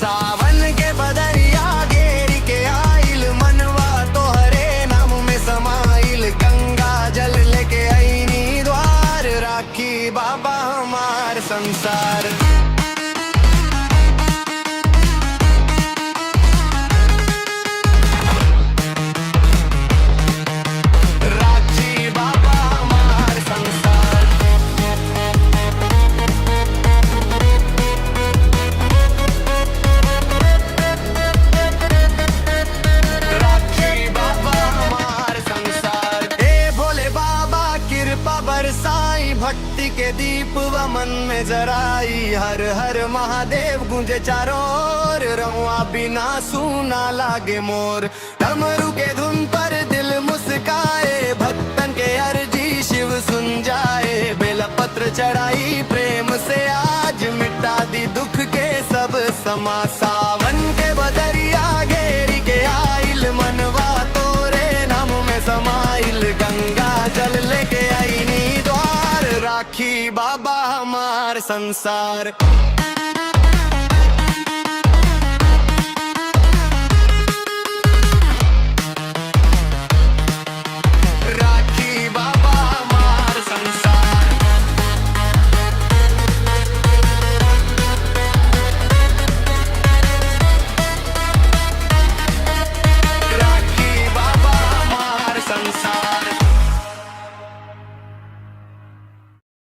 सावन के बदरिया घेरी के आइल मनवा तो हरे नाम में समाइल। गंगा जल लेके आईनी द्वार राखी बाबा हमार संसार। बरसाई भक्ति के दीप व मन में जराई। हर हर महादेव गूंजे चारों ओर रहुआ बिना सूना लागे मोर। डमरू के धुन पर दिल मुस्काए भक्तन के अर्जी शिव सुन जाए। बेलपत्र चढ़ाई प्रेम से आज मिटा दी दुख के सब समा। सावन के बदरिया घेरी के आइल मनवा तोरे नाम में समाइल। गंगा जल लेके आईनी द्वार राखी बाबा हमार संसार।